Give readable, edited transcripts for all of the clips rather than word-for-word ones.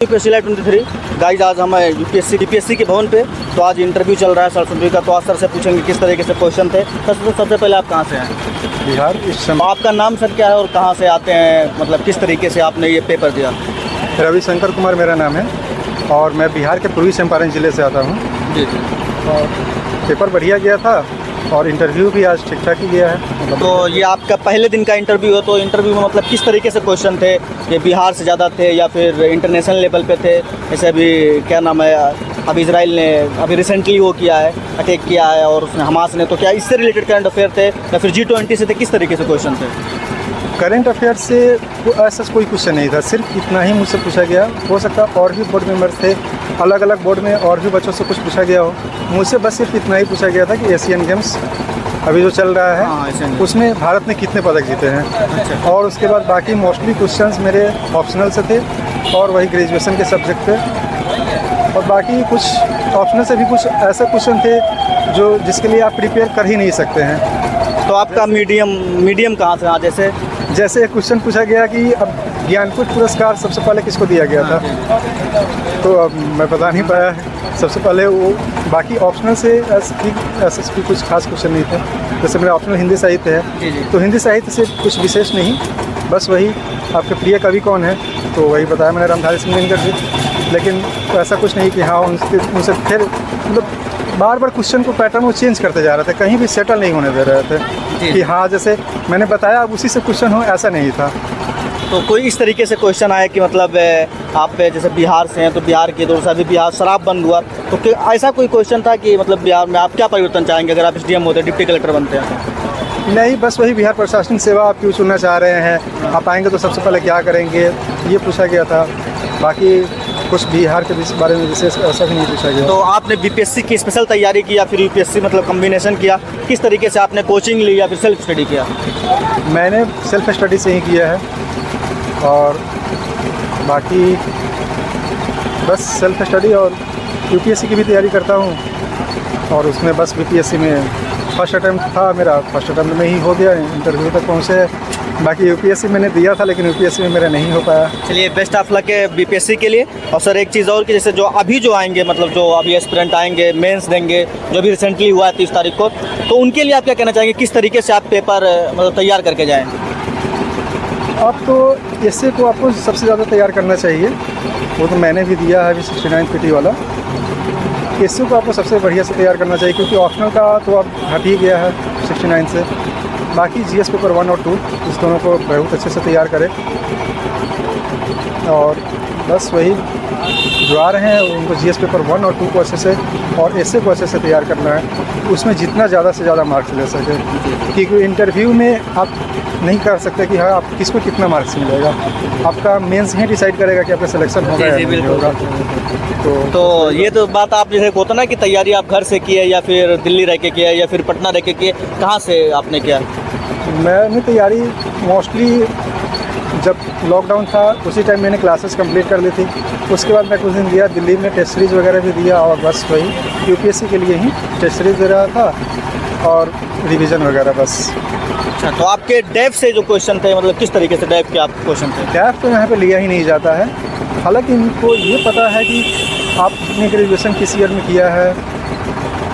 UPSC live 23 guys, आज हम UPSC के भवन पे। तो आज इंटरव्यू चल रहा है सरस्वती का। तो आज सर से पूछेंगे किस तरीके से क्वेश्चन थे। सबसे पहले आप कहाँ से हैं? बिहार। इस समय आपका नाम सर क्या है और कहाँ से आते हैं, मतलब किस तरीके से आपने ये पेपर दिया? रविशंकर कुमार मेरा नाम है और मैं बिहार के पूर्वी चंपारण ज़िले से आता हूँ। जी। और पेपर बढ़िया गया था और इंटरव्यू भी आज ठीक ठाक ही गया है। तो ये आपका पहले दिन का इंटरव्यू है, तो इंटरव्यू में मतलब किस तरीके से क्वेश्चन थे? ये बिहार से ज़्यादा थे या फिर इंटरनेशनल लेवल पे थे? जैसे अभी क्या नाम है, अभी इजराइल ने अभी रिसेंटली वो किया है, अटैक किया है, और उसने हमास ने, तो क्या इससे रिलेटेड करंट अफेयर थे या फिर G20 से थे? किस तरीके से क्वेश्चन थे? करंट अफेयर से ऐसा कोई क्वेश्चन नहीं था, सिर्फ इतना ही मुझसे पूछा गया। हो सकता है और भी बोर्ड मेंबर्स थे, अलग अलग बोर्ड में और भी बच्चों से कुछ पूछा गया हो। मुझसे बस सिर्फ इतना ही पूछा गया था कि एशियन गेम्स अभी जो चल रहा है उसमें भारत ने कितने पदक जीते हैं। और उसके बाद बाकी मोस्टली क्वेश्चंस मेरे ऑप्शनल से थे और वही ग्रेजुएशन के सब्जेक्ट पे। और बाकी कुछ ऑप्शनल से भी कुछ ऐसे क्वेश्चन थे जो जिसके लिए आप प्रिपेयर कर ही नहीं सकते हैं। तो आपका मीडियम कहाँ से? हाँ, जैसे एक क्वेश्चन पूछा गया कि अब ज्ञानपीठ पुरस्कार सबसे पहले किसको दिया गया था, तो अब मैं बता नहीं पाया सबसे पहले वो। बाकी ऑप्शनल से ऐसे कुछ खास क्वेश्चन नहीं थे। जैसे मेरा ऑप्शनल हिंदी साहित्य है, तो हिंदी साहित्य से कुछ विशेष नहीं, बस वही आपके प्रिय कवि कौन है, तो वही बताया मैंने, रामधारी सिंह जी। लेकिन ऐसा कुछ नहीं कि हाँ उनसे फिर मतलब बार बार क्वेश्चन को पैटर्न वो चेंज करते जा रहे थे, कहीं भी सेटल नहीं होने दे रहे थे कि हाँ जैसे मैंने बताया अब उसी से क्वेश्चन हो, ऐसा नहीं था। तो कोई इस तरीके से क्वेश्चन आया कि मतलब आप जैसे बिहार से हैं तो बिहार के दौर से अभी बिहार शराब बंद हुआ, तो ऐसा कोई क्वेश्चन था कि मतलब बिहार में आप क्या परिवर्तन चाहेंगे अगर आप SDM होते, डिप्टी कलेक्टर बनते हैं? नहीं, बस वही बिहार प्रशासनिक सेवा आप क्यों चुनना चाह रहे हैं, आप आएंगे तो सबसे पहले क्या करेंगे, ये पूछा गया था। बाकी कुछ बिहार के बारे में विशेष ऐसा भी नहीं पूछा गया। तो आपने BPSC की स्पेशल तैयारी की या फिर UPSC मतलब कम्बिनेशन किया? किस तरीके से आपने कोचिंग ली या फिर सेल्फ स्टडी किया? मैंने सेल्फ स्टडी से ही किया है और बाकी बस सेल्फ स्टडी, और UPSC की भी तैयारी करता हूँ। और उसमें बस BPSC में फर्स्ट अटैम्प्ट था मेरा, फर्स्ट अटैम्प्ट में ही हो गया, इंटरव्यू तक पहुँचे। बाकी UPSC मैंने दिया था लेकिन UPSC में मेरा नहीं हो पाया। चलिए, बेस्ट ऑफ लक है BPSC के लिए। और सर एक चीज़ और कि जैसे जो अभी आएंगे, मतलब जो अभी एस्पिरेंट आएंगे, मेंस देंगे, जो भी रिसेंटली हुआ है 30 तारीख को, तो उनके लिए आप क्या कहना चाहेंगे? किस तरीके से आप पेपर मतलब तैयार करके जाएँ? अब तो इससे तो आपको सबसे ज़्यादा तैयार करना चाहिए, वो तो मैंने भी दिया है अभी 69 PT वाला। इससे को आपको सबसे बढ़िया से तैयार करना चाहिए क्योंकि ऑप्शनल का तो अब हट ही गया है 69 से। बाकी GS पेपर 1 और 2 इस दोनों को बहुत अच्छे से तैयार करें। और बस वही जो आ रहे हैं उनको GS पेपर 1 और 2 को अच्छे से और एसे को अच्छे से तैयार करना है, उसमें जितना ज़्यादा से ज़्यादा मार्क्स ले सके। क्योंकि इंटरव्यू में आप नहीं कर सकते कि हाँ आप किसको कितना मार्क्स मिलेगा, आपका मेंस ही डिसाइड करेगा कि आपका सिलेक्शन होगा या नहीं होगा। तो ये तो बात आप जैसे होता ना कि तैयारी आप घर से की है या फिर दिल्ली रह के किया या फिर पटना रह के किए, कहाँ से आपने किया? मैंने तैयारी मोस्टली जब लॉकडाउन था उसी टाइम मैंने क्लासेस कंप्लीट कर ली थी। उसके बाद मैं कुछ दिन दिया दिल्ली में, टेस्ट सीरीज़ वगैरह भी दिया और बस वही UPSC के लिए ही टेस्ट सीरीज़ दे रहा था और रिवीजन वगैरह बस। अच्छा, तो आपके डैफ से जो क्वेश्चन थे, मतलब किस तरीके से डैफ के आप क्वेश्चन थे? डैफ तो यहाँ पे लिया ही नहीं जाता है। हालांकि इनको ये पता है कि आपने ग्रेजुएशन किस ईयर में किया है,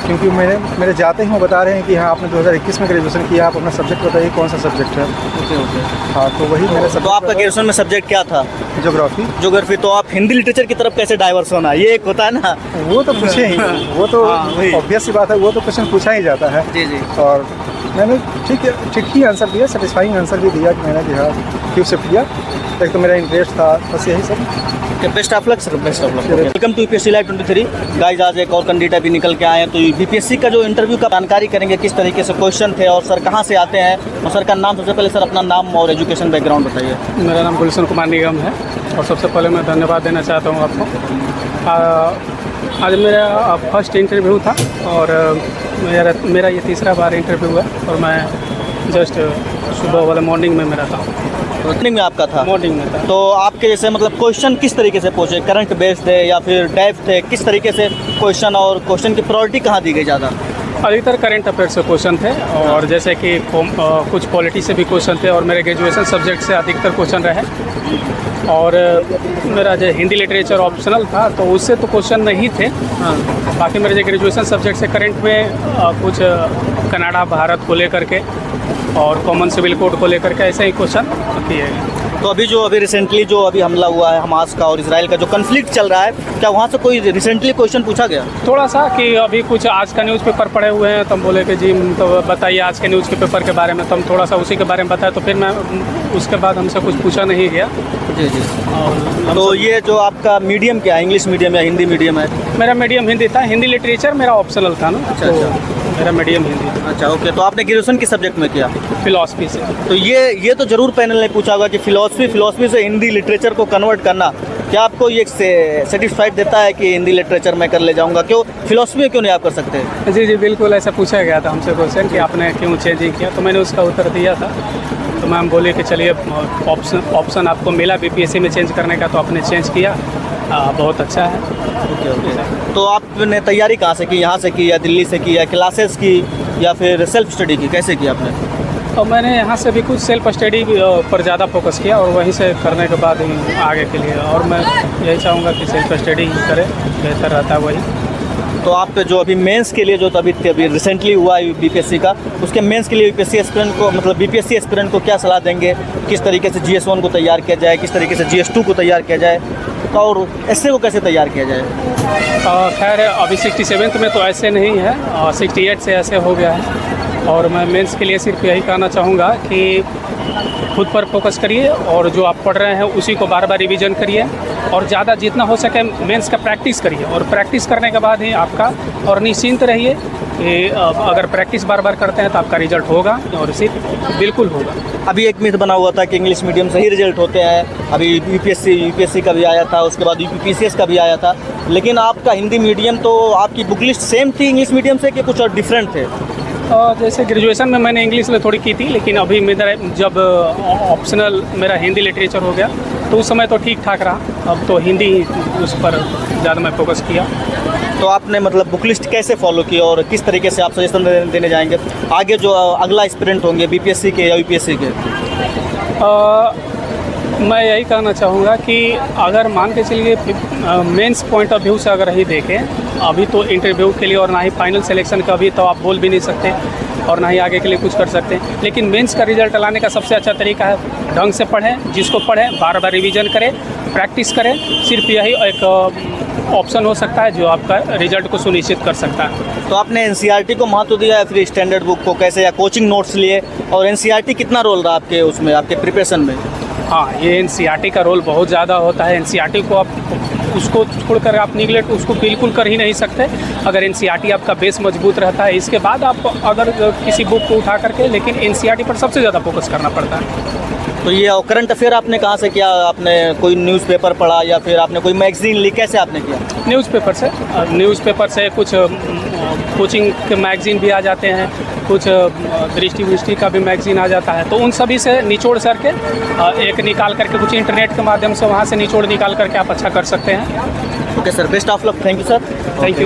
क्योंकि मेरे जाते ही वो बता रहे हैं कि हाँ आपने 2021 में ग्रेजुएशन किया, आप अपना सब्जेक्ट बताइए कौन सा सब्जेक्ट है। ओके। हाँ, तो वही मेरे सब्जेक्ट। तो आपका ग्रेजुएशन में सब्जेक्ट क्या था? ज्योग्राफी। तो आप हिंदी लिटरेचर की तरफ कैसे डाइवर्स होना, ये एक होता है ना? वो तो पूछे ही, वो तो ऑब्वियस सी बात है, वो तो क्वेश्चन पूछा ही जाता है। जी। और मैंने ठीक ही आंसर दिया, सेटिस्फाइंग आंसर भी दिया कि मैंने कि हाँ क्यों शिफ्ट किया, एक तो मेरा इंटरेस्ट था, बस यही सब। Best of luck sir, best of luck. Welcome to UPSC live 23 guys. आज एक और कैंडिडेट अभी निकल के आए हैं, तो BPSC का जो इंटरव्यू का जानकारी करेंगे, किस तरीके से क्वेश्चन थे और सर कहाँ से आते हैं, और सर का नाम। सबसे पहले सर अपना नाम और एजुकेशन बैकग्राउंड बताइए। मेरा नाम गुलशन कुमार निगम है और सबसे पहले मैं धन्यवाद देना चाहता हूँ आपको। आज मेरा फर्स्ट इंटरव्यू था और मेरा ये तीसरा बार इंटरव्यू है और मैं जस्ट सुबह वाला मॉर्निंग में मेरा था। मॉर्निंग में आपका था? मॉर्निंग में था। तो आपके जैसे मतलब क्वेश्चन किस तरीके से पूछे, करंट बेस्ड थे या फिर डेप्थ थे, किस तरीके से क्वेश्चन, और क्वेश्चन की प्रायोरिटी कहाँ दी गई ज़्यादा? अधिकतर करंट अफेयर से क्वेश्चन थे और जैसे कि कुछ पॉलिटी से भी क्वेश्चन थे और मेरे ग्रेजुएशन सब्जेक्ट से अधिकतर क्वेश्चन रहे और मेरा जो हिंदी लिटरेचर ऑप्शनल था तो उससे तो क्वेश्चन नहीं थे। बाकी मेरे जो ग्रेजुएशन सब्जेक्ट से करंट में कुछ कनाडा भारत को लेकर के और कॉमन सिविल कोड को लेकर के ऐसे ही क्वेश्चन किए गए। तो अभी रिसेंटली जो हमला हुआ है हमास का और इजराइल का जो कन्फ्लिक्ट चल रहा है, क्या वहाँ से कोई रिसेंटली क्वेश्चन पूछा गया? थोड़ा सा कि अभी कुछ आज का न्यूज़पेपर पढ़े हुए हैं, तो हम बोले कि जी तो बताइए आज के न्यूज़ के पेपर के बारे में, तो हम थोड़ा सा उसी के बारे में बताया, तो फिर मैं उसके बाद हमसे कुछ पूछा नहीं गया। जी जी। और तो ये जो आपका मीडियम क्या है, इंग्लिश मीडियम या हिंदी मीडियम है? मेरा मीडियम हिंदी था, हिंदी लिटरेचर मेरा ऑप्शनल था ना। अच्छा तो अच्छा। मेरा मीडियम हिंदी था। अच्छा ओके। तो आपने ग्रेजुएशन किस सब्जेक्ट में किया? फिलॉसफी से। तो ये तो जरूर पैनल ने पूछा होगा कि फिलॉसफी से हिंदी लिटरेचर को कन्वर्ट करना, क्या आपको ये सेटिस्फाइड देता है कि हिंदी लिटरेचर में कर ले जाऊंगा? क्यों फिलॉसफी में क्यों नहीं आप कर सकते? जी जी बिल्कुल, ऐसा पूछा गया था हमसे क्वेश्चन कि आपने क्यों चेंज किया, तो मैंने उसका उत्तर दिया था। तो मैम बोले कि चलिए ऑप्शन आपको मिला बीपीएससी में चेंज करने का, तो आपने चेंज किया, बहुत अच्छा है। Okay okay. तो आपने तैयारी कहाँ से की? यहाँ से की या दिल्ली से की या क्लासेस की या फिर सेल्फ स्टडी की? कैसे की आपने? और मैंने यहाँ से भी कुछ सेल्फ स्टडी पर ज़्यादा फोकस किया और वहीं से करने के बाद ही आगे के लिए, और मैं यही चाहूँगा कि सेल्फ स्टडी करें, बेहतर रहता है वही। तो आप जो अभी मेंस के लिए जो अभी रिसेंटली हुआ है बीपीएससी का, उसके मेंस के लिए बीपीएससी एस्पिरेंट को क्या सलाह देंगे? किस तरीके से GS1 को तैयार किया जाए, किस तरीके से GS2 को तैयार किया जाए और एसए को कैसे तैयार किया जाए? खैर अभी 67th में तो ऐसे नहीं है, 68 से ऐसे हो गया है। और मैं मेंस के लिए सिर्फ यही कहना चाहूँगा कि खुद पर फोकस करिए और जो आप पढ़ रहे हैं उसी को बार बार रिवीजन करिए और ज़्यादा जितना हो सके मेंस का प्रैक्टिस करिए, और प्रैक्टिस करने के बाद ही आपका, और निश्चिंत रहिए कि अगर प्रैक्टिस बार बार करते हैं तो आपका रिजल्ट होगा और सिर्फ बिल्कुल होगा। अभी एक मिथ बना हुआ था कि इंग्लिश मीडियम से ही रिजल्ट होते हैं, अभी यूपीएससी का भी आया था, उसके बाद यूपीपीसीएस का भी आया था, लेकिन आपका हिंदी मीडियम, तो आपकी बुक लिस्ट सेम थी इंग्लिश मीडियम से कि कुछ और डिफरेंट थे? जैसे ग्रेजुएशन में मैंने इंग्लिश में थोड़ी की थी, लेकिन अभी मेरा जब ऑप्शनल मेरा हिंदी लिटरेचर हो गया तो उस समय तो ठीक ठाक रहा, अब तो हिंदी उस पर ज़्यादा मैं फोकस किया। तो आपने मतलब बुक लिस्ट कैसे फॉलो की और किस तरीके से आप सजेशन देने जाएंगे आगे जो अगला एस्पिरेंट होंगे बीपीएससी के या यूपीएससी के? मैं यही कहना चाहूँगा कि अगर मान के चलिए मेंस पॉइंट ऑफ व्यू से अगर ही देखें, अभी तो इंटरव्यू के लिए और ना ही फाइनल सिलेक्शन का भी तो आप बोल भी नहीं सकते और ना ही आगे के लिए कुछ कर सकते हैं, लेकिन मेंस का रिजल्ट लाने का सबसे अच्छा तरीका है ढंग से पढ़ें, जिसको पढ़ें बार बार रिवीजन करें, प्रैक्टिस करें। सिर्फ यही एक ऑप्शन हो सकता है जो आपका रिजल्ट को सुनिश्चित कर सकता है। तो आपने एनसीईआरटी को महत्व दिया है फिर स्टैंडर्ड बुक को कैसे, या कोचिंग नोट्स लिए, और एनसीईआरटी कितना रोल रहा आपके उसमें, आपके प्रिपरेशन में? हाँ, ये एनसीईआरटी का रोल बहुत ज़्यादा होता है। एनसीईआरटी को आप उसको छोड़कर आप निगलेक्ट उसको बिल्कुल कर ही नहीं सकते। अगर एनसीईआरटी आपका बेस मजबूत रहता है, इसके बाद आप अगर किसी बुक को उठा करके, लेकिन एनसीईआरटी पर सबसे ज़्यादा फोकस करना पड़ता है। तो ये करंट अफेयर आपने कहाँ से किया? आपने कोई न्यूज़पेपर पढ़ा या फिर आपने कोई मैगजीन ली, कैसे आपने किया? न्यूज़पेपर से कुछ कोचिंग के मैगजीन भी आ जाते हैं, कुछ दृष्टि का भी मैगजीन आ जाता है, तो उन सभी से निचोड़ करके एक निकाल करके, कुछ इंटरनेट के माध्यम से वहाँ से निचोड़ निकाल करके आप अच्छा कर सकते हैं। Okay sir, best of luck. Thank you sir. Thank you.